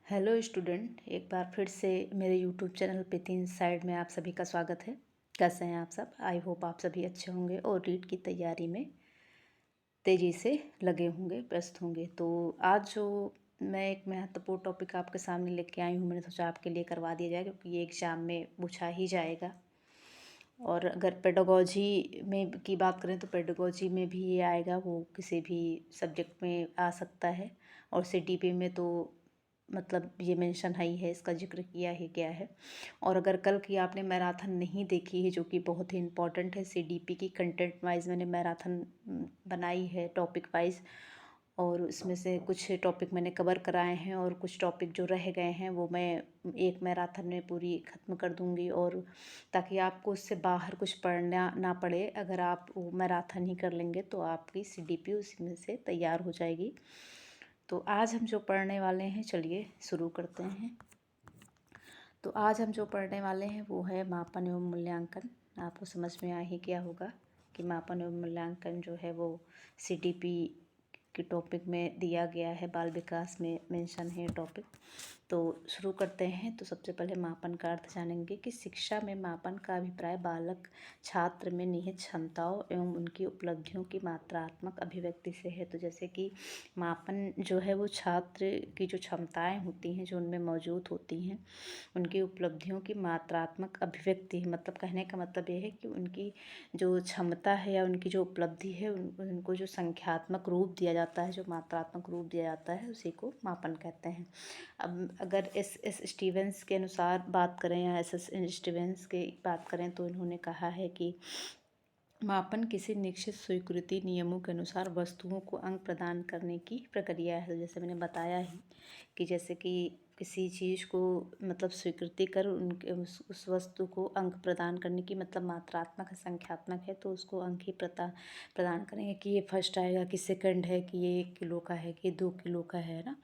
Hello student, एक बार फिर से मेरे यूट्यूब चैनल पे 3 साइड में आप सभी का स्वागत है। कैसे हैं आप सब? आई होप आप सभी अच्छे होंगे और रीट की तैयारी में तेज़ी से लगे होंगे, व्यस्त होंगे। तो आज जो मैं एक महत्वपूर्ण टॉपिक आपके सामने लेके आई हूँ, मैंने सोचा आपके लिए करवा दिया जाए क्योंकि ये एग्ज़ाम में पूछा ही जाएगा। और अगर पेडागोजी में की बात करें तो पेडागोजी में भी ये आएगा, वो किसी भी सब्जेक्ट में आ सकता है। और सीटीपी में तो मतलब ये मेंशन है ही है, इसका जिक्र किया ही गया है। और अगर कल की आपने मैराथन नहीं देखी है, जो कि बहुत ही इम्पोर्टेंट है, सीडीपी की कंटेंट वाइज मैंने मैराथन बनाई है टॉपिक वाइज, और उसमें से कुछ टॉपिक मैंने कवर कराए हैं और कुछ टॉपिक जो रह गए हैं वो मैं एक मैराथन में पूरी ख़त्म कर दूंगी। और ताकि आपको उससे बाहर कुछ पढ़ना ना पड़े, अगर आप वो मैराथन ही कर लेंगे तो आपकी सीडीपी उसी में से तैयार हो जाएगी। तो आज हम जो पढ़ने वाले हैं, चलिए शुरू करते हैं। तो आज हम जो पढ़ने वाले हैं वो है मापन एवं मूल्यांकन। आपको समझ में आ ही गया होगा कि मापन एवं मूल्यांकन जो है वो सीडीपी के टॉपिक में दिया गया है, बाल विकास में मेंशन है टॉपिक। तो शुरू करते हैं। तो सबसे पहले मापन का अर्थ जानेंगे कि शिक्षा में मापन का अभिप्राय बालक छात्र में निहित क्षमताओं एवं उनकी उपलब्धियों की मात्रात्मक अभिव्यक्ति से है। तो जैसे कि मापन जो है वो छात्र की जो क्षमताएं होती हैं, जो उनमें मौजूद होती हैं, उनकी उपलब्धियों की मात्रात्मक अभिव्यक्ति है। मतलब कहने का मतलब ये है कि उनकी जो क्षमता है या उनकी जो उपलब्धि है, उनको जो संख्यात्मक रूप दिया जाता है, जो मात्रात्मक रूप दिया जाता है, उसी को मापन कहते हैं। अब अगर एस स्टीवेंस के अनुसार बात करें या एस स्टीवेंस की बात करें तो इन्होंने कहा है कि मापन किसी निश्चित स्वीकृति नियमों के अनुसार वस्तुओं को अंक प्रदान करने की प्रक्रिया है। जैसे मैंने बताया ही कि जैसे कि किसी चीज़ को मतलब स्वीकृति कर उनके उस वस्तु को अंक प्रदान करने की, मतलब मात्रात्मक है, संख्यात्मक है, तो उसको अंक ही प्रदान करेंगे कि ये फर्स्ट आएगा, कि सेकंड है, कि ये 1 किलो का है, कि ये 2 किलो का है ना।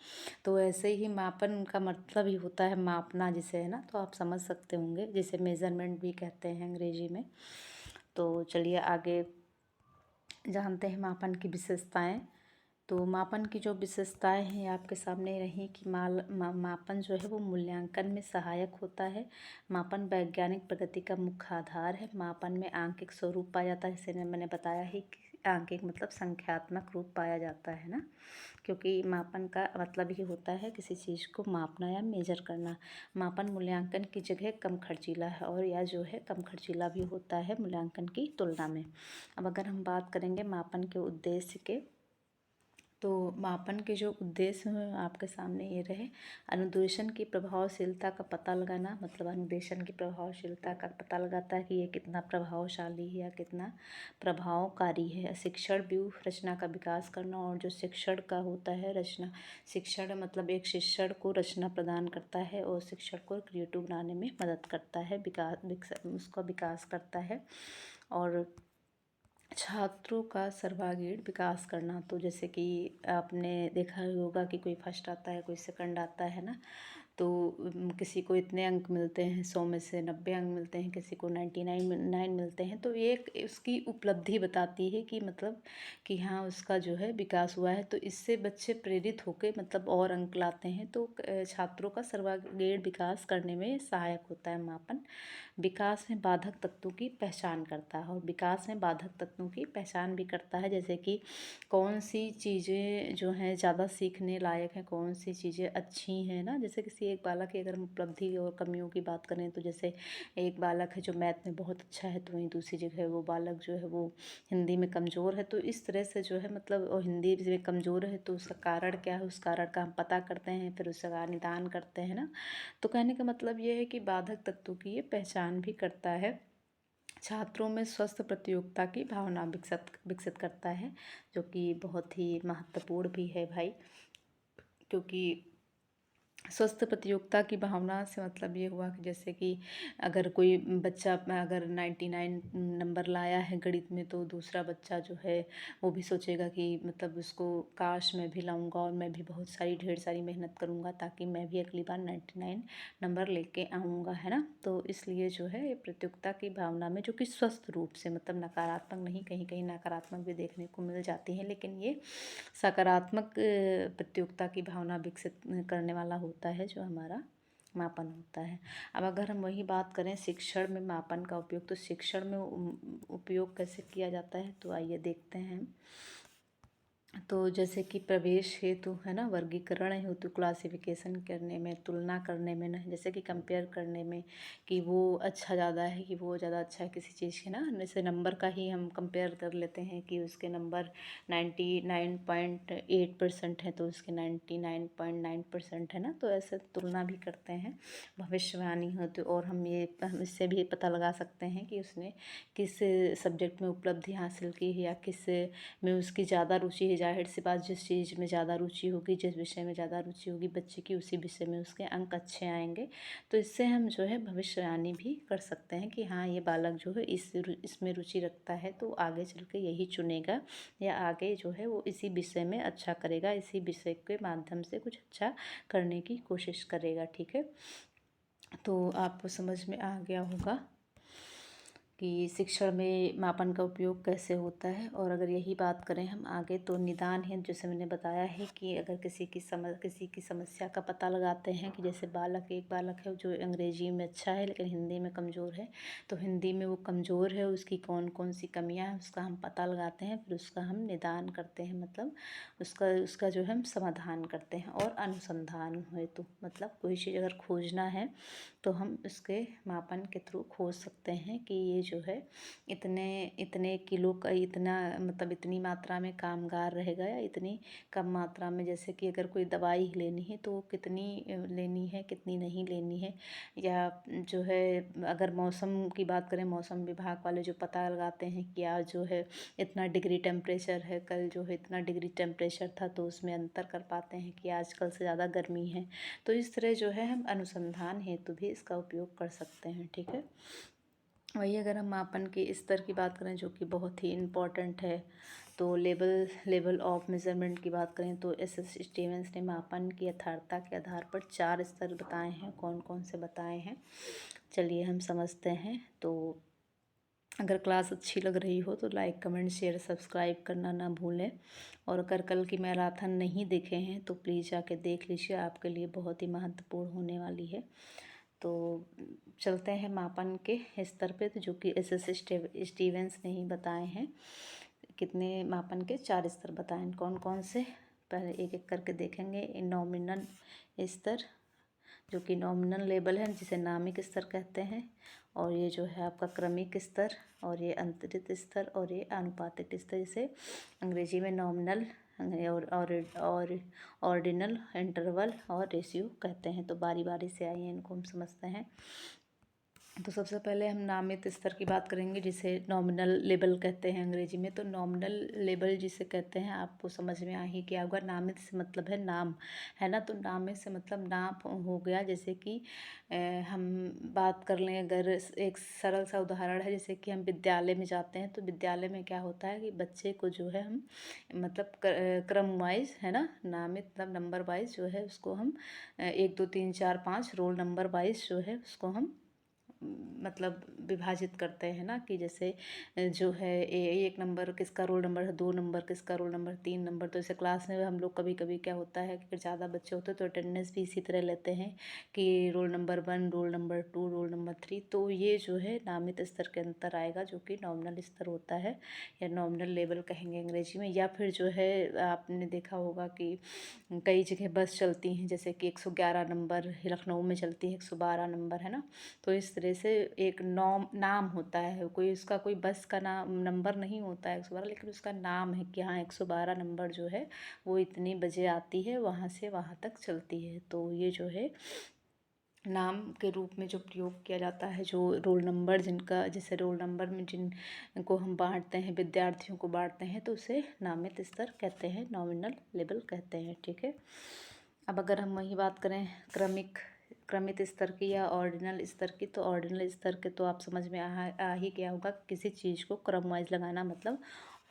तो ऐसे ही मापन का मतलब ही होता है मापना, जिसे है ना, तो आप समझ सकते होंगे, जिसे मेज़रमेंट भी कहते हैं अंग्रेजी में। तो चलिए आगे जानते हैं मापन की विशेषताएं। तो मापन की जो विशेषताएं हैं आपके सामने रही कि मापन जो है वो मूल्यांकन में सहायक होता है। मापन वैज्ञानिक प्रगति का मुख्य आधार है। मापन में आंकिक स्वरूप पाया जाता है, जैसे मैंने बताया ही कि आंकिक मतलब संख्यात्मक रूप पाया जाता है ना, क्योंकि मापन का मतलब ही होता है किसी चीज़ को मापना या मेजर करना। मापन मूल्यांकन की जगह कम खर्चीला है, और यह जो है कम खर्चीला भी होता है मूल्यांकन की तुलना में। अब अगर हम बात करेंगे मापन के उद्देश्य के, तो मापन के जो उद्देश्य हैं आपके सामने ये रहे। अनुदेशन की प्रभावशीलता का पता लगाना, मतलब अनुदेशन की प्रभावशीलता का पता लगाता है कि ये कितना प्रभावशाली है या कितना प्रभावकारी है। शिक्षण व्यूह रचना का विकास करना, और जो शिक्षण का होता है रचना, शिक्षण मतलब एक शिक्षण को रचना प्रदान करता है और शिक्षण को क्रिएटिव बनाने में मदद करता है, उसका विकास करता है। और छात्रों का सर्वांगीण विकास करना, तो जैसे कि आपने देखा ही होगा कि कोई फर्स्ट आता है, कोई सेकंड आता है ना, तो किसी को इतने अंक मिलते हैं, 100 में से 90 अंक मिलते हैं, किसी को 99 मिलते हैं। तो ये एक उसकी उपलब्धि बताती है कि मतलब कि हाँ उसका जो है विकास हुआ है। तो इससे बच्चे प्रेरित होकर मतलब और अंक लाते हैं। तो छात्रों का सर्वांगीण विकास करने में सहायक होता है मापन। विकास में बाधक तत्वों की पहचान करता है, और विकास में बाधक तत्वों की पहचान भी करता है, जैसे कि कौन सी चीज़ें जो हैं ज़्यादा सीखने लायक हैं, कौन सी चीज़ें अच्छी हैं ना। जैसे किसी एक बालक की अगर हम उपलब्धि और कमियों की बात करें, तो जैसे एक बालक है जो मैथ में बहुत अच्छा है, तो वहीं दूसरी जगह वो बालक जो है वो हिंदी में कमज़ोर है। तो इस तरह से जो है मतलब वो हिंदी में कमज़ोर है, तो उसका कारण क्या है, उस कारण का हम पता करते हैं, फिर उसका निदान करते हैं ना। तो कहने का मतलब ये है कि बाधक तत्वों की ये पहचान भी करता है। छात्रों में स्वस्थ प्रतियोगिता की भावना विकसित विकसित करता है, जो कि बहुत ही महत्वपूर्ण भी है भाई, क्योंकि स्वस्थ प्रतियोगिता की भावना से मतलब ये हुआ कि जैसे कि अगर कोई बच्चा अगर 99 नंबर लाया है गणित में, तो दूसरा बच्चा जो है वो भी सोचेगा कि मतलब उसको काश मैं भी लाऊंगा और मैं भी बहुत सारी ढेर सारी मेहनत करूंगा ताकि मैं भी अगली बार 99 नंबर लेके आऊँगा, है ना। तो इसलिए जो है ये प्रतियोगिता की भावना में, जो कि स्वस्थ रूप से मतलब नकारात्मक नहीं, कहीं कहीं नकारात्मक भी देखने को मिल जाती है, लेकिन ये सकारात्मक प्रतियोगिता की भावना विकसित करने वाला होता होता है जो हमारा मापन होता है। अब अगर हम वही बात करें शिक्षण में मापन का उपयोग, तो शिक्षण में उपयोग कैसे किया जाता है, तो आइए देखते हैं। तो जैसे कि प्रवेश हेतु है ना, वर्गीकरण हेतु, क्लासिफिकेशन करने में, तुलना करने में ना, जैसे कि कंपेयर करने में कि वो अच्छा ज़्यादा है कि वो ज़्यादा अच्छा है किसी चीज़ के ना, जैसे नंबर का ही हम कंपेयर कर लेते हैं कि उसके नंबर 99.8% है तो उसके 99.9% है ना, तो ऐसे तुलना भी करते हैं भविष्यवाणी हेतु। और हम इससे भी पता लगा सकते हैं कि उसने किस सब्जेक्ट में उपलब्धि हासिल की है या किस में उसकी ज़्यादा रुचि है। जाहिर सी बात, जिस चीज़ में ज़्यादा रुचि होगी, जिस विषय में ज़्यादा रुचि होगी बच्चे की, उसी विषय में उसके अंक अच्छे आएंगे। तो इससे हम जो है भविष्यवाणी भी कर सकते हैं कि हाँ, ये बालक जो है इसमें रुचि रखता है तो आगे चल के यही चुनेगा, या आगे जो है वो इसी विषय में अच्छा करेगा, इसी विषय के माध्यम से कुछ अच्छा करने की कोशिश करेगा। ठीक है, तो आपको समझ में आ गया होगा कि शिक्षण में मापन का उपयोग कैसे होता है। और अगर यही बात करें हम आगे, तो निदान है, जैसे मैंने बताया है कि अगर किसी की समस्या का पता लगाते हैं कि जैसे एक बालक है जो अंग्रेजी में अच्छा है लेकिन हिंदी में कमज़ोर है, तो हिंदी में वो कमज़ोर है, उसकी कौन कौन सी कमियां हैं उसका हम पता लगाते हैं, फिर उसका हम निदान करते हैं, मतलब उसका जो है हम समाधान करते हैं। और अनुसंधान है तो मतलब कोई चीज़ अगर खोजना है तो हम उसके मापन के थ्रू खोज सकते हैं कि ये जो है इतने इतने किलो का, इतना मतलब इतनी मात्रा में कामगार रहेगा या इतनी कम मात्रा में। जैसे कि अगर कोई दवाई लेनी है तो कितनी लेनी है, कितनी नहीं लेनी है, या जो है अगर मौसम की बात करें, मौसम विभाग वाले जो पता लगाते हैं कि आज जो है इतना डिग्री टेम्परेचर है, कल जो है इतना डिग्री टेम्परेचर था, तो उसमें अंतर कर पाते हैं कि आज कल से ज़्यादा गर्मी है। तो इस तरह जो है हम अनुसंधान हेतु भी इसका उपयोग कर सकते हैं। ठीक है, वही अगर हम मापन के स्तर की बात करें जो कि बहुत ही इम्पॉर्टेंट है, तो लेवल ऑफ मेजरमेंट की बात करें तो एस स्टीवेंस ने मापन की यथार्थता के आधार पर 4 स्तर बताए हैं। कौन कौन से बताए हैं, चलिए हम समझते हैं। तो अगर क्लास अच्छी लग रही हो तो लाइक कमेंट शेयर सब्सक्राइब करना ना भूलें। और अगर कल की मैराथन नहीं देखे हैं तो प्लीज़ जाके देख लीजिए, आपके लिए बहुत ही महत्वपूर्ण होने वाली है। तो चलते हैं मापन के स्तर पे, तो जो कि एस स्टीवेंस ने ही बताए हैं। कितने मापन के 4 स्तर बताए हैं, कौन कौन से, पहले एक एक करके देखेंगे। नॉमिनल स्तर, जो कि नॉमिनल लेवल है जिसे नामिक स्तर कहते हैं, और ये जो है आपका क्रमिक स्तर, और ये अंतरित स्तर, और ये आनुपातिक स्तर, जिसे अंग्रेजी में नॉमिनल और ऑर्डिनल, इंटरवल और रेशियो कहते हैं। तो बारी बारी से आइए इनको हम समझते हैं। तो सबसे पहले हम नामित स्तर की बात करेंगे जिसे नॉमिनल लेवल कहते हैं अंग्रेजी में। तो नॉमिनल लेवल जिसे कहते हैं, आपको समझ में आ ही गया होगा, नामित से मतलब है नाम, है ना। तो नामित से मतलब नाम हो गया। जैसे कि हम बात कर लें, अगर एक सरल सा उदाहरण है, जैसे कि हम विद्यालय में जाते हैं तो विद्यालय में क्या होता है कि बच्चे को जो है हम मतलब क्रम वाइज, है ना, नामित मतलब नंबर वाइज जो है उसको हम 1 2 3 4 5 रोल नंबर वाइज जो है उसको हम मतलब विभाजित करते हैं ना, कि जैसे जो है एक नंबर किसका रोल नंबर है, 2 नंबर किसका रोल नंबर, 3 नंबर। तो जैसे क्लास में हम लोग कभी कभी क्या होता है कि ज़्यादा बच्चे होते हैं तो अटेंडेंस भी इसी तरह लेते हैं कि roll number 1, roll number 2, roll number 3। तो ये जो है नामित स्तर के अंतर आएगा, जो कि नॉमिनल स्तर होता है या नॉमिनल लेवल कहेंगे अंग्रेजी में। या फिर जो है आपने देखा होगा कि कई जगह बस चलती हैं, जैसे कि 111 नंबर लखनऊ में चलती है, 112 नंबर, है ना। तो इस तरह से एक नाम होता है, कोई उसका कोई बस का नाम नंबर नहीं होता है 112, लेकिन उसका नाम है कि हाँ 112 नंबर जो है वो इतने बजे आती है, वहाँ से वहाँ तक चलती है। तो ये जो है नाम के रूप में जो प्रयोग किया जाता है, जो रोल नंबर जिनका, जैसे रोल नंबर में जिनको हम बांटते हैं, विद्यार्थियों को बांटते हैं, तो उसे नामित स्तर कहते हैं, नॉमिनल लेवल कहते हैं। ठीक है, अब अगर हम वही बात करें क्रमित स्तर की या ऑर्डिनल स्तर की, तो ऑर्डिनल स्तर के तो आप समझ में आ ही गया होगा, किसी चीज़ को क्रम वाइज लगाना मतलब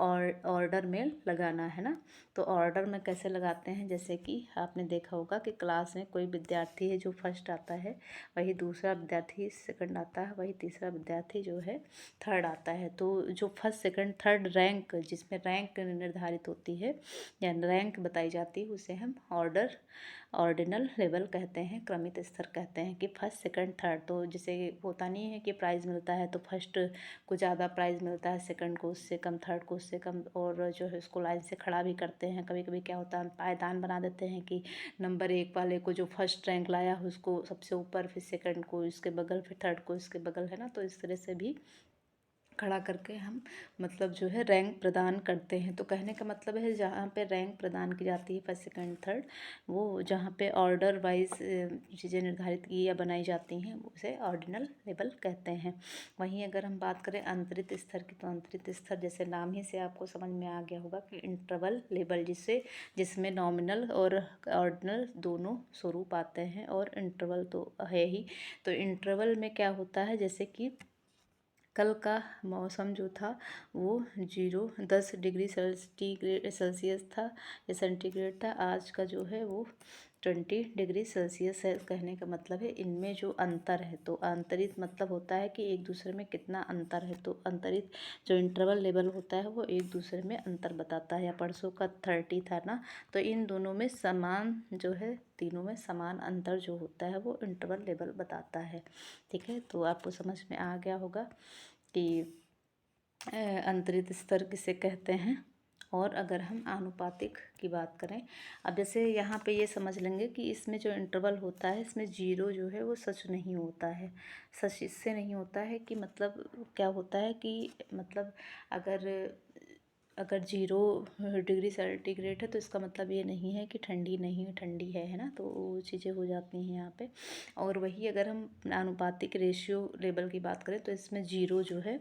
और ऑर्डर में लगाना, है ना। तो ऑर्डर में कैसे लगाते हैं, जैसे कि आपने देखा होगा कि क्लास में कोई विद्यार्थी है जो फर्स्ट आता है, वही दूसरा विद्यार्थी सेकंड आता है, वही तीसरा विद्यार्थी जो है थर्ड आता है। तो जो फर्स्ट सेकंड थर्ड रैंक, जिसमें रैंक निर्धारित होती है या रैंक बताई जाती है, उसे हम ऑर्डिनल लेवल कहते हैं, क्रमित स्तर कहते हैं कि फर्स्ट सेकंड थर्ड। तो जैसे होता नहीं है कि प्राइज़ मिलता है तो फर्स्ट को ज़्यादा प्राइज़ मिलता है, सेकंड को उससे कम, थर्ड को उससे कम, और जो है उसको लाइन से खड़ा भी करते हैं। कभी कभी क्या होता है, पायदान बना देते हैं कि नंबर 1 वाले को, जो फर्स्ट रैंक लाया है उसको सबसे ऊपर, फिर सेकंड को इसके बगल, फिर थर्ड को इसके बगल, है ना। तो इस तरह से भी खड़ा करके हम मतलब जो है रैंक प्रदान करते हैं। तो कहने का मतलब है जहाँ पे रैंक प्रदान की जाती है फर्स्ट सेकंड थर्ड, वो जहाँ पे ऑर्डर वाइज चीज़ें निर्धारित की या बनाई जाती हैं उसे ऑर्डिनल लेवल कहते हैं। वहीं अगर हम बात करें अंतरित स्तर की, तो अंतरित स्तर जैसे नाम ही से आपको समझ में आ गया होगा कि इंटरवल लेवल, जिसमें नॉमिनल और ऑर्डिनल दोनों स्वरूप आते हैं, और इंटरवल तो है ही। तो इंटरवल में क्या होता है, जैसे कि कल का मौसम जो था वो 10 डिग्री सेल्सियस था या सेंटीग्रेड था, आज का जो है वो 20 डिग्री सेल्सियस है। कहने का मतलब है इनमें जो अंतर है, तो अंतरित मतलब होता है कि एक दूसरे में कितना अंतर है। तो अंतरित जो इंटरवल लेवल होता है वो एक दूसरे में अंतर बताता है। या परसों का 30 था ना, तो इन दोनों में समान जो है, तीनों में समान अंतर जो होता है वो इंटरवल लेवल बताता है। ठीक है, तो आपको समझ में आ गया होगा कि अंतरित स्तर किसे कहते हैं। और अगर हम आनुपातिक की बात करें, अब जैसे यहाँ पे ये समझ लेंगे कि इसमें जो इंटरवल होता है इसमें जीरो जो है वो सच नहीं होता है। सच इससे नहीं होता है कि मतलब क्या होता है कि मतलब अगर अगर 0 डिग्री सेंटीग्रेड है तो इसका मतलब ये नहीं है कि ठंडी नहीं है, ठंडी है ना। तो वो चीज़ें हो जाती हैं यहाँ पे। और वही अगर हम आनुपातिक रेशियो लेवल की बात करें तो इसमें जीरो जो है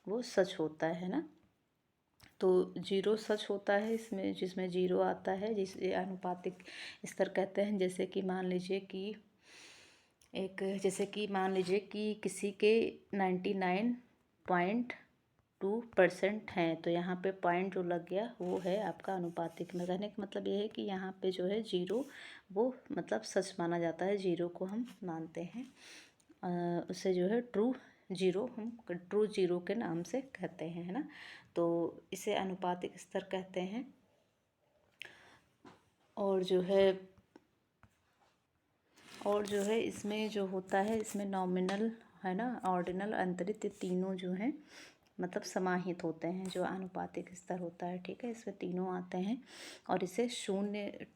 वो सच होता है ना। तो जीरो सच होता है इसमें, जिसमें जीरो आता है जिसे आनुपातिक स्तर कहते हैं। जैसे कि मान लीजिए कि किसी के 99.2% हैं, तो यहाँ पे पॉइंट जो लग गया वो है आपका आनुपातिक में। कहने का मतलब ये है कि यहाँ पे जो है जीरो वो मतलब सच माना जाता है, जीरो को हम मानते हैं। उसे जो है ट्रू जीरो के नाम से कहते हैं, है ना। तो इसे आनुपातिक स्तर कहते हैं। और जो है इसमें जो होता है, इसमें नॉमिनल है ना, ऑर्डिनल, अंतरित, ये तीनों जो हैं मतलब समाहित होते हैं जो आनुपातिक स्तर होता है। ठीक है, इसमें तीनों आते हैं। और इसे शून्य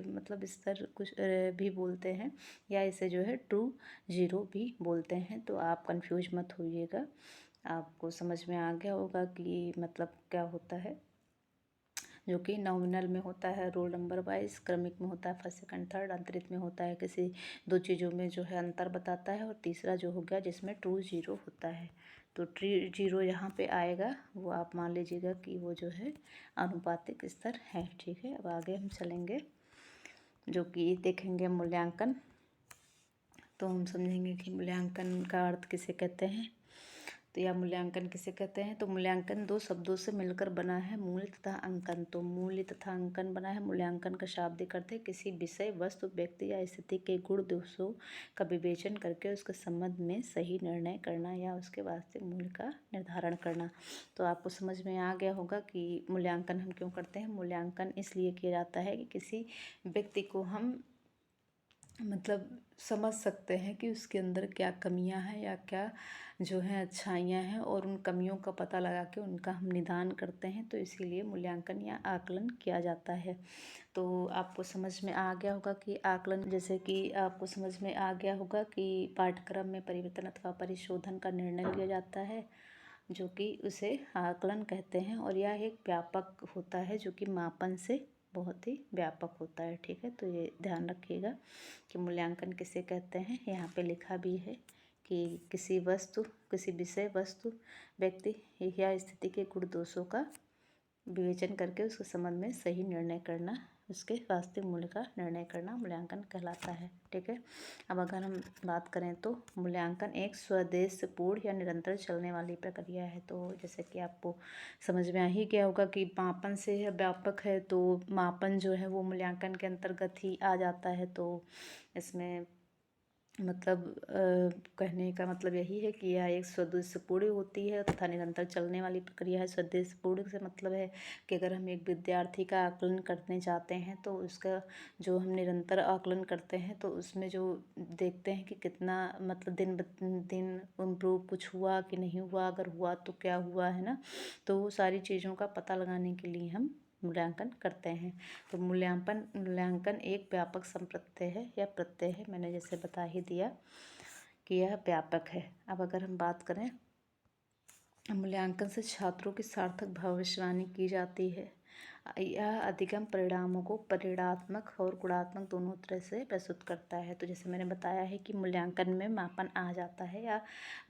मतलब स्तर कुछ भी बोलते हैं, या इसे जो है ट्रू जीरो भी बोलते हैं। तो आप कंफ्यूज मत होइएगा, आपको समझ में आ गया होगा कि मतलब क्या होता है। जो कि नॉमिनल में होता है रोल नंबर वाइज, क्रमिक में होता है फर्स्ट सेकंड थर्ड, अंतरित में होता है किसी दो चीज़ों में जो है अंतर बताता है, और तीसरा जो हो गया जिसमें ट्रू जीरो होता है। तो ट्रू जीरो यहाँ पे आएगा, वो आप मान लीजिएगा कि वो जो है आनुपातिक स्तर है। ठीक है, अब आगे हम चलेंगे जो कि देखेंगे मूल्यांकन। तो हम समझेंगे कि मूल्यांकन का अर्थ किसे कहते हैं, तो या मूल्यांकन किसे कहते हैं। तो मूल्यांकन दो शब्दों से मिलकर बना है, मूल्य तथा अंकन। तो मूल्य तथा अंकन बना है। मूल्यांकन का शाब्दिक अर्थ है किसी विषय, वस्तु, व्यक्ति या स्थिति के गुण दोषों का विवेचन करके उसके संबंध में सही निर्णय करना या उसके वास्तविक मूल्य का निर्धारण करना। तो आपको समझ में आ गया होगा कि मूल्यांकन हम क्यों करते हैं। मूल्यांकन इसलिए किया जाता है कि किसी व्यक्ति को हम मतलब समझ सकते हैं कि उसके अंदर क्या कमियां हैं या क्या जो है अच्छाइयाँ हैं, और उन कमियों का पता लगा के उनका हम निदान करते हैं। तो इसीलिए मूल्यांकन या आकलन किया जाता है। तो आपको समझ में आ गया होगा कि आकलन, जैसे कि आपको समझ में आ गया होगा कि पाठ्यक्रम में परिवर्तन अथवा परिशोधन का निर्णय लिया जाता है, जो कि उसे आकलन कहते हैं। और यह एक व्यापक होता है जो कि मापन से बहुत ही व्यापक होता है। ठीक है, तो ये ध्यान रखिएगा कि मूल्यांकन किसे कहते हैं। यहाँ पे लिखा भी है कि किसी विषय, वस्तु, व्यक्ति या स्थिति के गुण दोषों का विवेचन करके उसके संबंध में सही निर्णय करना, उसके वास्तविक मूल्य का निर्णय करना मूल्यांकन कहलाता है। ठीक है, अब अगर हम बात करें तो मूल्यांकन एक स्वदेशपूर्ण या निरंतर चलने वाली प्रक्रिया है। तो जैसे कि आपको समझ में आ ही गया होगा कि मापन से व्यापक है, तो मापन जो है वो मूल्यांकन के अंतर्गत ही आ जाता है। तो इसमें मतलब कहने का मतलब यही है कि यह एक सदुद्देश्यपूर्ण होती है तथा निरंतर चलने वाली प्रक्रिया है। सदुद्देश्यपूर्ण से मतलब है कि अगर हम एक विद्यार्थी का आकलन करने जाते हैं तो उसका जो हम निरंतर आकलन करते हैं तो उसमें जो देखते हैं कि कितना मतलब दिन दिन इम्प्रूव कुछ हुआ कि नहीं हुआ, अगर हुआ तो क्या हुआ, है ना। तो वो सारी चीज़ों का पता लगाने के लिए हम मूल्यांकन करते हैं। तो मूल्यांकन एक व्यापक संप्रत्यय है या प्रत्यय है, मैंने जैसे बता ही दिया कि यह व्यापक है। अब अगर हम बात करें, मूल्यांकन से छात्रों की सार्थक भविष्यवाणी की जाती है। यह अधिगम परिणामों को परिणात्मक और गुणात्मक दोनों तरह से प्रस्तुत करता है। तो जैसे मैंने बताया है कि मूल्यांकन में मापन आ जाता है या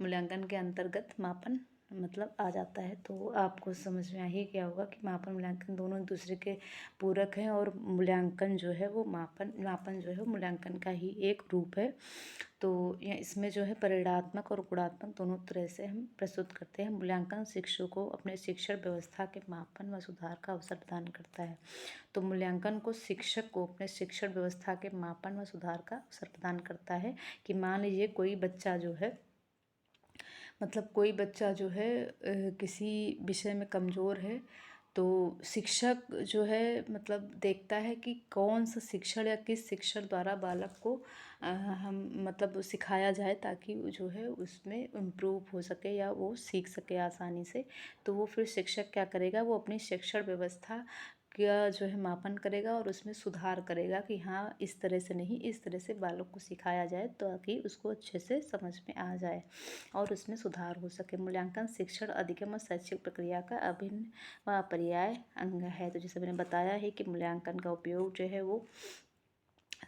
मूल्यांकन के अंतर्गत मापन मतलब आ जाता है। तो आपको समझ में आ ही गया होगा कि मापन मूल्यांकन दोनों एक दूसरे के पूरक हैं और मूल्यांकन जो है वो मापन जो है मूल्यांकन का ही एक रूप है। तो यह इसमें जो है परिणात्मक और गुणात्मक दोनों तरह से हम प्रस्तुत करते हैं। मूल्यांकन शिक्षकों को अपने शिक्षण व्यवस्था के मापन व सुधार का अवसर प्रदान करता है। तो मूल्यांकन को शिक्षक को अपने शिक्षण व्यवस्था के मापन व सुधार का अवसर प्रदान करता है। कि मान लीजिए कोई बच्चा जो है मतलब कोई बच्चा जो है किसी विषय में कमज़ोर है तो शिक्षक जो है मतलब देखता है कि कौन सा शिक्षण या किस शिक्षण द्वारा बालक को हम मतलब सिखाया जाए ताकि वो जो है उसमें इम्प्रूव हो सके या वो सीख सके आसानी से। तो वो फिर शिक्षक क्या करेगा, वो अपनी शिक्षण व्यवस्था का जो है मापन करेगा और उसमें सुधार करेगा कि हाँ इस तरह से नहीं, इस तरह से बालक को सिखाया जाए ताकि उसको अच्छे से समझ में आ जाए और उसमें सुधार हो सके। मूल्यांकन शिक्षण अधिगम और शैक्षिक प्रक्रिया का अभिन्न व अपरिहार्य अंग है। तो जैसे मैंने बताया है कि मूल्यांकन का उपयोग जो है वो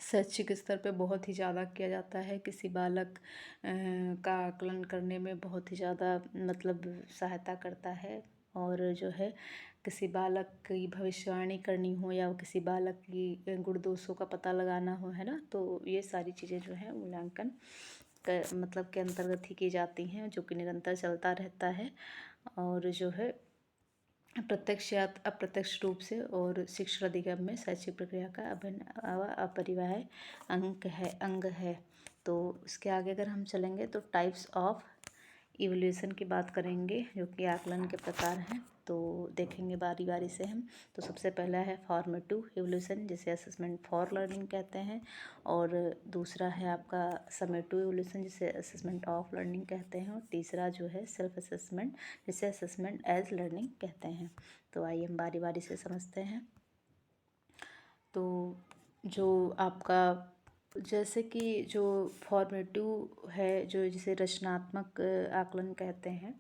शैक्षिक स्तर पे बहुत ही ज़्यादा किया जाता है। किसी बालक का आकलन करने में बहुत ही ज़्यादा मतलब सहायता करता है। और जो है किसी बालक की भविष्यवाणी करनी हो या किसी बालक की गुण दोषों का पता लगाना हो, है ना, तो ये सारी चीज़ें जो है मूल्यांकन मतलब के अंतर्गत ही की जाती हैं, जो कि निरंतर चलता रहता है। और जो है प्रत्यक्ष या अप्रत्यक्ष रूप से और शिक्षण अधिगम में शैक्षिक प्रक्रिया का अभिन्न व अपरिहार्य अंग है। तो इसके आगे अगर हम चलेंगे तो टाइप्स ऑफ इवोल्यूशन की बात करेंगे, जो कि आकलन के प्रकार हैं। तो देखेंगे बारी बारी से हम। तो सबसे पहला है फॉर्मेटिव इवोल्यूशन, जिसे असेसमेंट फॉर लर्निंग कहते हैं। और दूसरा है आपका समेटिव इवोल्यूशन, जिसे असेसमेंट ऑफ लर्निंग कहते हैं। और तीसरा जो है सेल्फ असेसमेंट, जिसे असेसमेंट एज लर्निंग कहते हैं। तो आइए हम बारी बारी से समझते हैं। तो जो आपका जैसे कि जो फॉर्मेटिव है, जो जिसे रचनात्मक आकलन कहते हैं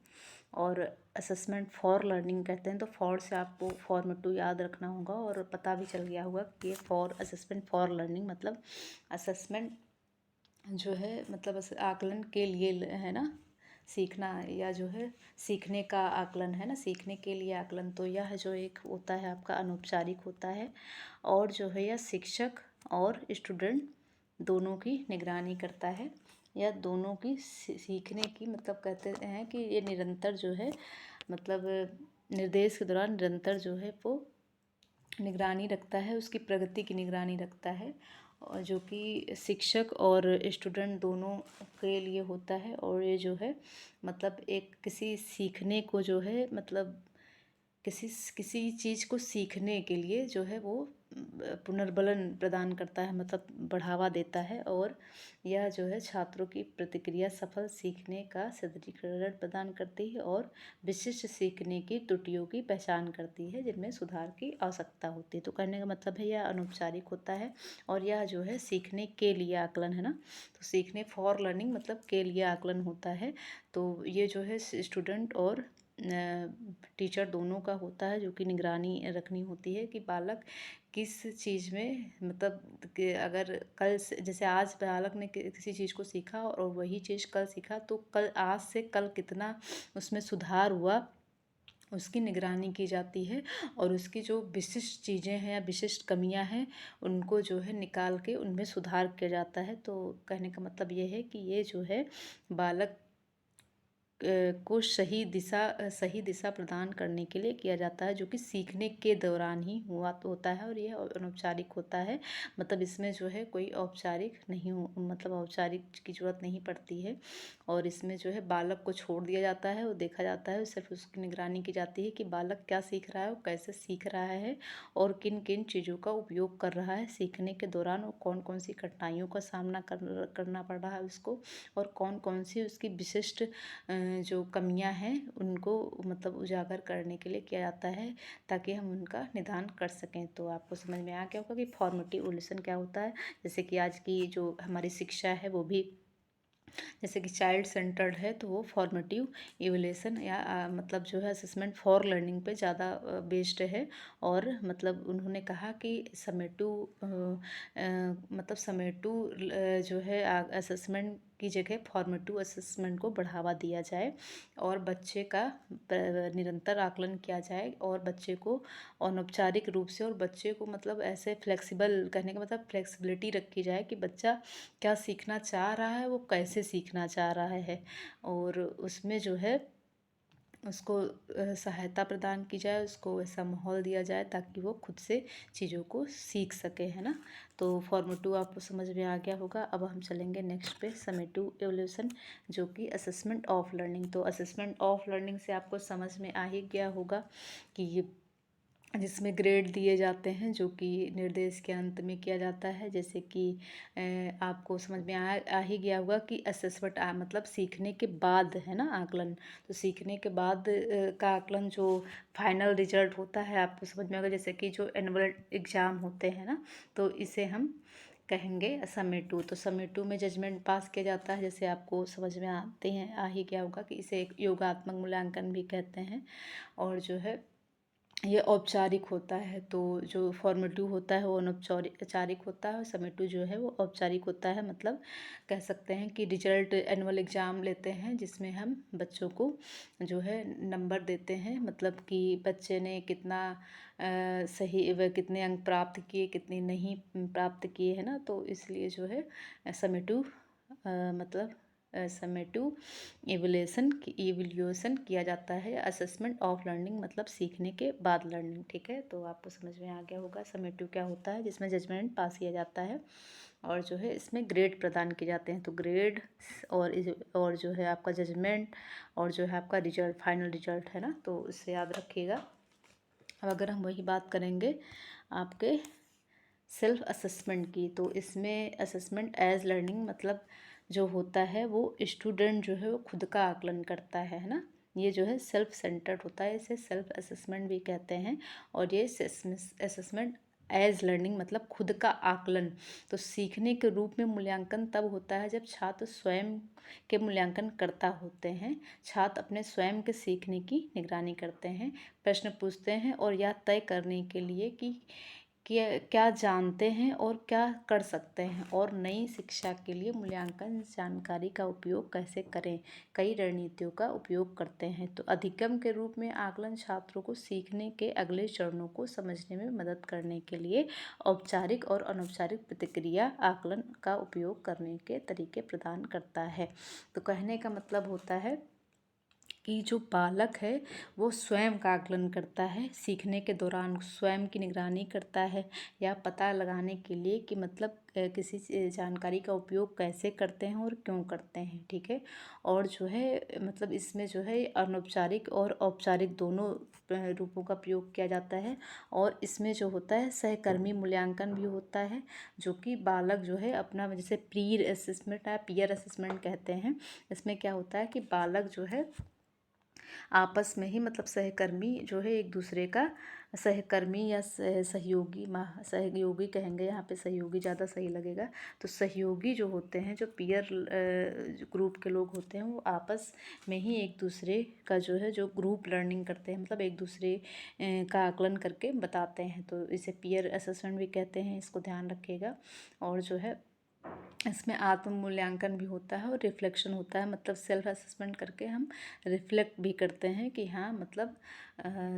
और असेसमेंट फॉर लर्निंग कहते हैं। तो फॉर से आपको फॉर्मेटिव याद रखना होगा और पता भी चल गया होगा कि ये फॉर असेसमेंट फॉर लर्निंग मतलब असेसमेंट जो है मतलब आकलन के लिए है ना, सीखना या जो है सीखने का आकलन है ना, सीखने के लिए आकलन। तो यह जो एक होता है आपका अनौपचारिक होता है और जो है यह शिक्षक और स्टूडेंट दोनों की निगरानी करता है या दोनों की सीखने की मतलब कहते हैं कि ये निरंतर जो है मतलब निर्देश के दौरान निरंतर जो है वो निगरानी रखता है, उसकी प्रगति की निगरानी रखता है, और जो कि शिक्षक और स्टूडेंट दोनों के लिए होता है। और ये जो है मतलब एक किसी सीखने को जो है मतलब किसी चीज़ को सीखने के लिए जो है वो पुनर्बलन प्रदान करता है, मतलब बढ़ावा देता है। और यह जो है छात्रों की प्रतिक्रिया सफल सीखने का सुदृढ़ीकरण प्रदान करती है और विशिष्ट सीखने की त्रुटियों की पहचान करती है जिनमें सुधार की आवश्यकता होती है। तो कहने का मतलब है यह अनौपचारिक होता है और यह जो है सीखने के लिए आकलन है ना, तो सीखने फॉर लर्निंग मतलब के लिए आकलन होता है। तो ये जो है स्टूडेंट और टीचर दोनों का होता है, जो कि निगरानी रखनी होती है कि बालक किस चीज़ में मतलब कि अगर कल से जैसे आज बालक ने किसी चीज़ को सीखा और वही चीज़ कल सीखा तो कल आज से कल कितना उसमें सुधार हुआ उसकी निगरानी की जाती है। और उसकी जो विशिष्ट चीज़ें हैं या विशिष्ट कमियां हैं उनको जो है निकाल के उनमें सुधार किया जाता है। तो कहने का मतलब ये है कि ये जो है बालक को सही दिशा प्रदान करने के लिए किया जाता है, जो कि सीखने के दौरान ही होता है, और यह अनौपचारिक होता है। मतलब इसमें जो है कोई औपचारिक नहीं मतलब औपचारिक की ज़रूरत नहीं पड़ती है। और इसमें जो है बालक को छोड़ दिया जाता है और देखा जाता है, सिर्फ उसकी निगरानी की जाती है कि बालक क्या सीख रहा है और कैसे सीख रहा है और किन किन चीज़ों का उपयोग कर रहा है सीखने के दौरान, और कौन कौन सी कठिनाइयों का सामना करना पड़ रहा है उसको, और कौन कौन सी उसकी विशिष्ट जो कमियां हैं उनको मतलब उजागर करने के लिए किया जाता है, ताकि हम उनका निदान कर सकें। तो आपको समझ में आ गया होगा कि फॉर्मेटिव इवोल्यूशन क्या होता है। जैसे कि आज की जो हमारी शिक्षा है वो भी जैसे कि चाइल्ड सेंटर्ड है, तो वो फॉर्मेटिव इवोल्यूशन या मतलब जो है असेसमेंट फॉर लर्निंग पे ज़्यादा बेस्ड है। और मतलब उन्होंने कहा कि मतलब समेटिव जो है असेसमेंट की जगह फॉर्मेटिव असेसमेंट को बढ़ावा दिया जाए, और बच्चे का निरंतर आकलन किया जाए, और बच्चे को अनौपचारिक रूप से, और बच्चे को मतलब ऐसे फ्लेक्सिबल, कहने का मतलब फ्लेक्सिबिलिटी रखी जाए कि बच्चा क्या सीखना चाह रहा है, वो कैसे सीखना चाह रहा है, और उसमें जो है उसको सहायता प्रदान की जाए, उसको ऐसा माहौल दिया जाए ताकि वो खुद से चीज़ों को सीख सके, है ना। तो फॉर्मेटिव आपको समझ में आ गया होगा। अब हम चलेंगे नेक्स्ट पे, समेटिव एवोल्यूशन, जो कि असेसमेंट ऑफ लर्निंग। तो असेसमेंट ऑफ लर्निंग से आपको समझ में आ ही गया होगा कि ये जिसमें ग्रेड दिए जाते हैं, जो कि निर्देश के अंत में किया जाता है। जैसे कि आपको समझ में आ ही गया होगा कि असेसमेंट मतलब सीखने के बाद, है ना, आकलन। तो सीखने के बाद का आकलन जो फाइनल रिजल्ट होता है, आपको समझ में आएगा। जैसे कि जो एनुअल एग्ज़ाम होते हैं ना, तो इसे हम कहेंगे समेटिव। तो समेटिव में जजमेंट पास किया जाता है, जैसे आपको समझ में आ ही गया होगा कि इसे एक योगात्मक मूल्यांकन भी कहते हैं। और जो है ये औपचारिक होता है। तो जो फॉर्मेटिव होता है वो अनौपचारिक होता है, और समेटिव जो है वो औपचारिक होता है। मतलब कह सकते हैं कि रिजल्ट एनुअल एग्ज़ाम लेते हैं, जिसमें हम बच्चों को जो है नंबर देते हैं, मतलब कि बच्चे ने कितना सही व कितने अंक प्राप्त किए, कितने नहीं प्राप्त किए, है ना। तो इसलिए जो है समेटिव मतलब समेटिव इवोल्यूशन किया जाता है। असेसमेंट ऑफ लर्निंग मतलब सीखने के बाद लर्निंग, ठीक है। तो आपको समझ में आ गया होगा समेटिव क्या होता है, जिसमें जजमेंट पास किया जाता है, और जो है इसमें ग्रेड प्रदान किए जाते हैं। तो ग्रेड और जो है आपका जजमेंट, और जो है आपका रिजल्ट, फाइनल रिजल्ट, है ना। तो इससे याद रखिएगा। अब अगर हम वही बात करेंगे आपके सेल्फ असेसमेंट की, तो इसमें असेसमेंट एज लर्निंग मतलब जो होता है वो स्टूडेंट जो है वो खुद का आकलन करता है ना। ये जो है सेल्फ सेंटर्ड होता है, इसे सेल्फ असेसमेंट भी कहते हैं। और ये असेसमेंट एज लर्निंग मतलब खुद का आकलन। तो सीखने के रूप में मूल्यांकन तब होता है जब छात्र स्वयं के मूल्यांकन करता होते हैं। छात्र अपने स्वयं के सीखने की निगरानी करते हैं, प्रश्न पूछते हैं, और यह तय करने के लिए कि क्या जानते हैं और क्या कर सकते हैं, और नई शिक्षा के लिए मूल्यांकन जानकारी का उपयोग कैसे करें, कई रणनीतियों का उपयोग करते हैं। तो अधिगम के रूप में आकलन छात्रों को सीखने के अगले चरणों को समझने में मदद करने के लिए औपचारिक और अनौपचारिक प्रतिक्रिया आकलन का उपयोग करने के तरीके प्रदान करता है। तो कहने का मतलब होता है कि जो बालक है वो स्वयं का आकलन करता है, सीखने के दौरान स्वयं की निगरानी करता है, या पता लगाने के लिए कि मतलब किसी जानकारी का उपयोग कैसे करते हैं और क्यों करते हैं, ठीक है। और जो है मतलब इसमें जो है अनौपचारिक और औपचारिक दोनों रूपों का प्रयोग किया जाता है। और इसमें जो होता है सहकर्मी मूल्यांकन भी होता है, जो कि बालक जो है अपना, जैसे पीर असेसमेंट है, पीयर असेसमेंट कहते हैं। इसमें क्या होता है कि बालक जो है आपस में ही मतलब सहकर्मी जो है एक दूसरे का सहकर्मी या सहयोगी कहेंगे यहाँ पे, सहयोगी ज़्यादा सही लगेगा। तो सहयोगी जो होते हैं, जो पीयर ग्रुप के लोग होते हैं, वो आपस में ही एक दूसरे का जो है जो ग्रुप लर्निंग करते हैं, मतलब एक दूसरे का आकलन करके बताते हैं। तो इसे पीयर असेसमेंट भी कहते हैं, इसको ध्यान रखिएगा। और जो है इसमें आत्म मूल्यांकन भी होता है और रिफ्लेक्शन होता है, मतलब सेल्फ असेसमेंट करके हम रिफ्लेक्ट भी करते हैं कि हाँ मतलब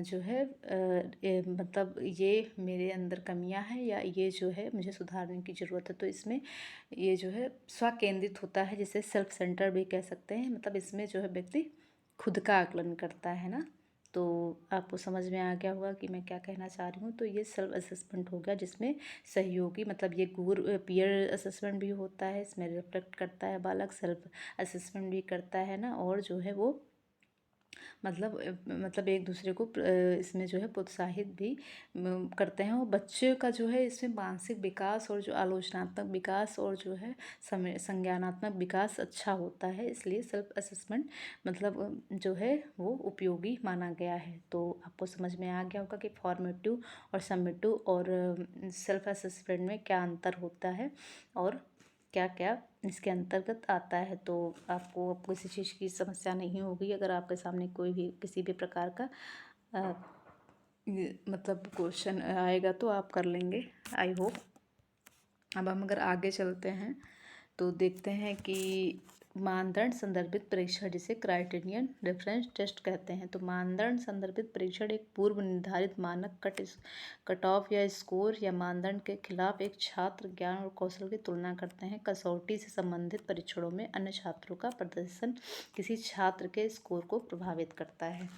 जो है मतलब ये मेरे अंदर कमियां हैं, या ये जो है मुझे सुधारने की ज़रूरत है। तो इसमें ये जो है स्व केंद्रित होता है, जिसे सेल्फ सेंटर भी कह सकते हैं। मतलब इसमें जो है व्यक्ति खुद का आकलन करता है ना। तो आपको समझ में आ गया होगा कि मैं क्या कहना चाह रही हूँ। तो ये सेल्फ असेसमेंट हो गया, जिसमें सहयोगी मतलब ये पीयर असेसमेंट भी होता है, इसमें रिफ्लेक्ट करता है बालक, सेल्फ असेसमेंट भी करता है ना, और जो है वो मतलब एक दूसरे को इसमें जो है प्रोत्साहित भी करते हैं। और बच्चे का जो है इसमें मानसिक विकास और जो आलोचनात्मक विकास और जो है समय संज्ञानात्मक विकास अच्छा होता है, इसलिए सेल्फ असेसमेंट मतलब जो है वो उपयोगी माना गया है। तो आपको समझ में आ गया होगा कि फॉर्मेटिव और समेटिव और सेल्फ असेसमेंट में क्या अंतर होता है और क्या क्या इसके अंतर्गत आता है। तो आपको अब किसी चीज़ की समस्या नहीं होगी अगर आपके सामने कोई भी किसी भी प्रकार का मतलब क्वेश्चन आएगा तो आप कर लेंगे, आई होप। अब हम अगर आगे चलते हैं तो देखते हैं कि मानदंड संदर्भित परीक्षण, जिसे क्राइटेरियन रेफरेंस टेस्ट कहते हैं। तो मानदंड संदर्भित परीक्षण एक पूर्व निर्धारित मानक कट ऑफ या स्कोर या मानदंड के खिलाफ एक छात्र ज्ञान और कौशल की तुलना करते हैं। कसौटी से संबंधित परीक्षणों में अन्य छात्रों का प्रदर्शन किसी छात्र के स्कोर को प्रभावित करता है।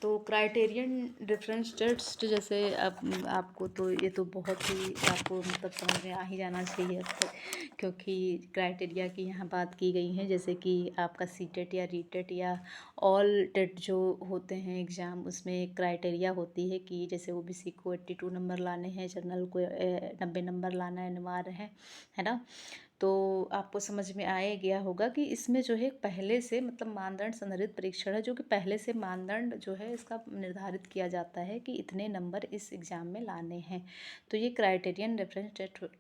तो क्राइटेरियन रेफरेंस टेस्ट जैसे आपको तो ये तो बहुत ही आपको मतलब समझ में आ ही जाना चाहिए अब तक, क्योंकि क्राइटेरिया की यहाँ बात की गई है। जैसे कि आपका सीटेट या रीटेट या ऑल टेट जो होते हैं एग्ज़ाम, उसमें एक क्राइटेरिया होती है कि जैसे ओबीसी को 82 नंबर लाने हैं, जनरल को 90 नंबर लाना अनिवार्य है ना। तो आपको समझ में आ ही गया होगा कि इसमें जो है पहले से मतलब मानदंड संदर्भित परीक्षण है, जो कि पहले से मानदंड जो है इसका निर्धारित किया जाता है कि इतने नंबर इस एग्ज़ाम में लाने हैं। तो ये क्राइटेरियन रेफरेंस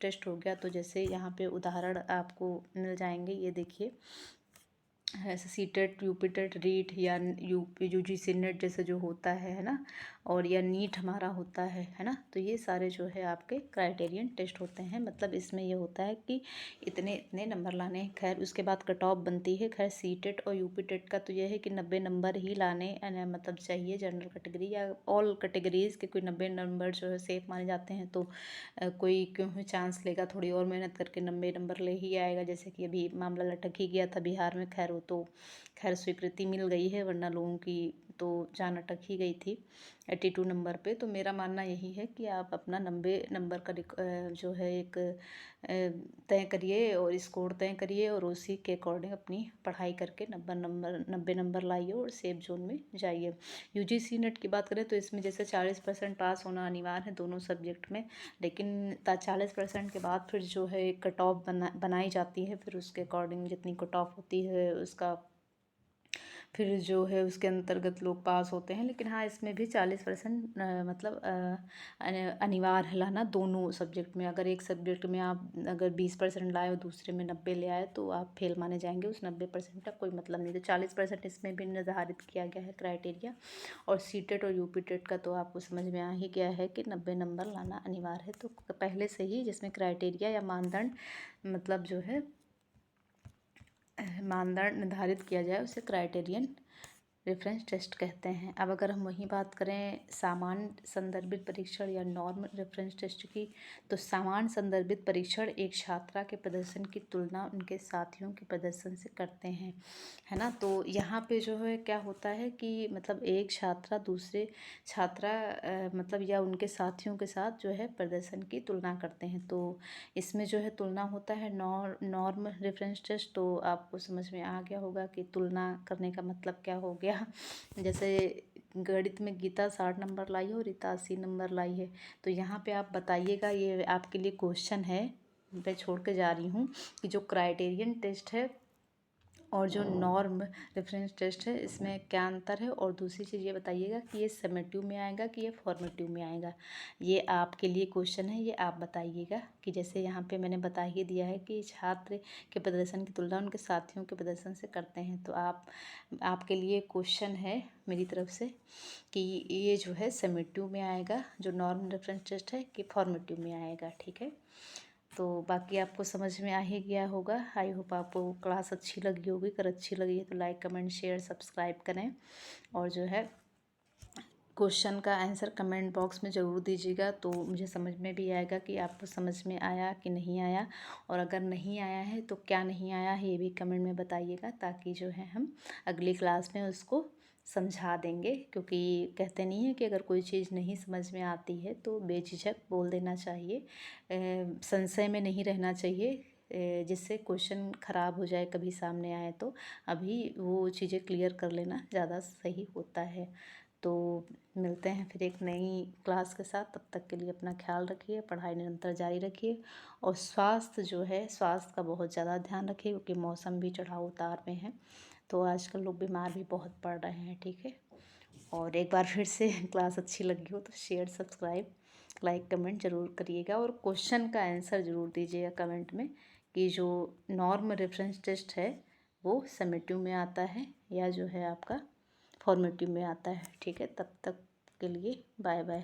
टेस्ट हो गया। तो जैसे यहाँ पे उदाहरण आपको मिल जाएंगे, ये देखिए ऐसे सीटेट, यूपीटेट, रीट या यूजीसी नेट जैसे जो होता है ना, और या नीट हमारा होता है ना। तो ये सारे जो है आपके क्राइटेरियन टेस्ट होते हैं। मतलब इसमें ये होता है कि इतने इतने नंबर लाने हैं। खैर उसके बाद कट ऑफ बनती है। खैर सीटेट और यूपीटेट का तो ये है कि 90 नंबर ही लाने मतलब चाहिए जनरल कैटेगरी या ऑल कैटेगरीज़ के। कोई 90 नंबर जो है सेफ माने जाते हैं, तो कोई क्यों चांस लेगा, थोड़ी और मेहनत करके 90 नंबर ले ही आएगा। जैसे कि अभी मामला लटक ही गया था बिहार में। खैर वो तो खैर स्वीकृति मिल गई है, वरना लोगों की तो जान अटक ही गई थी 82 नंबर पे। तो मेरा मानना यही है कि आप अपना 90 नंबर का जो है एक तय करिए और स्कोर तय करिए, और उसी के अकॉर्डिंग अपनी पढ़ाई करके 90 नंबर लाइए और सेफ जोन में जाइए। यूजीसी नेट की बात करें तो इसमें जैसे 40% पास होना अनिवार्य है दोनों सब्जेक्ट में, लेकिन 40% के बाद फिर जो है एक कट ऑफ बनाई जाती है। फिर उसके अकॉर्डिंग जितनी कट ऑफ होती है उसका फिर जो है उसके अंतर्गत लोग पास होते हैं। लेकिन हाँ, इसमें भी 40% मतलब अनिवार्य है लाना दोनों सब्जेक्ट में। अगर एक सब्जेक्ट में आप अगर 20% लाए और दूसरे में 90 ले आए तो आप फेल माने जाएंगे। उस 90% का कोई मतलब नहीं। तो 40% इसमें भी निर्धारित किया गया है क्राइटेरिया। और सीटेट और यूपीटेट का तो आपको समझ में आ ही गया है कि 90 नंबर लाना अनिवार्य है। तो पहले से ही जिसमें क्राइटेरिया या मानदंड मतलब जो है मानदंड निर्धारित किया जाए उसे क्राइटेरियन रेफरेंस टेस्ट कहते हैं। अब अगर हम वही बात करें सामान्य संदर्भित परीक्षण या नॉर्म रेफरेंस टेस्ट की, तो सामान्य संदर्भित परीक्षण एक छात्रा के प्रदर्शन की तुलना उनके साथियों के प्रदर्शन से करते हैं, है ना। तो यहाँ पे जो है क्या होता है कि मतलब एक छात्रा दूसरे छात्रा मतलब या उनके साथियों के साथ जो है प्रदर्शन की तुलना करते हैं। तो इसमें जो है तुलना होता है नॉर्म रेफरेंस टेस्ट। तो आपको समझ में आ गया होगा कि तुलना करने का मतलब क्या हो गया। जैसे गणित में गीता 60 नंबर लाई है और रीता 80 नंबर लाई है। तो यहाँ पे आप बताइएगा, ये आपके लिए क्वेश्चन है, मैं छोड़ के जा रही हूँ, कि जो क्राइटेरियन टेस्ट है और जो नॉर्म रेफरेंस टेस्ट है इसमें क्या अंतर है। और दूसरी चीज़ ये बताइएगा कि ये समेटिव में आएगा कि ये फॉर्मेटिव में आएगा। ये आपके लिए क्वेश्चन है, ये आप बताइएगा। कि जैसे यहाँ पे मैंने बता ही दिया है कि छात्र के प्रदर्शन की तुलना उनके साथियों के प्रदर्शन से करते हैं। तो आपके लिए क्वेश्चन है मेरी तरफ से कि ये जो है समेटिव में आएगा जो नॉर्म रेफरेंस टेस्ट है, कि फॉर्मेटिव में आएगा। ठीक है, तो बाकी आपको समझ में आ ही गया होगा। आई होप आपको क्लास अच्छी लगी होगी। अगर अच्छी लगी है तो लाइक कमेंट शेयर सब्सक्राइब करें, और जो है क्वेश्चन का आंसर कमेंट बॉक्स में ज़रूर दीजिएगा, तो मुझे समझ में भी आएगा कि आपको समझ में आया कि नहीं आया। और अगर नहीं आया है तो क्या नहीं आया है ये भी कमेंट में बताइएगा, ताकि जो है हम अगली क्लास में उसको समझा देंगे। क्योंकि कहते नहीं है कि अगर कोई चीज़ नहीं समझ में आती है तो बेझिझक बोल देना चाहिए, संशय में नहीं रहना चाहिए, जिससे क्वेश्चन ख़राब हो जाए कभी सामने आए तो अभी वो चीज़ें क्लियर कर लेना ज़्यादा सही होता है। तो मिलते हैं फिर एक नई क्लास के साथ। तब तक के लिए अपना ख्याल रखिए, पढ़ाई निरंतर जारी रखिए, और स्वास्थ्य जो है स्वास्थ्य का बहुत ज़्यादा ध्यान रखिए, क्योंकि मौसम भी चढ़ाव उतार में है, तो आजकल लोग बीमार भी बहुत पड़ रहे हैं। ठीक है, और एक बार फिर से क्लास अच्छी लगी हो तो शेयर, सब्सक्राइब, लाइक, कमेंट ज़रूर करिएगा, और क्वेश्चन का आंसर ज़रूर दीजिएगा कमेंट में कि जो नॉर्म रेफरेंस टेस्ट है वो समेटिव में आता है या जो है आपका फॉर्मेटिव में आता है। ठीक है, तब तक के लिए बाय बाय।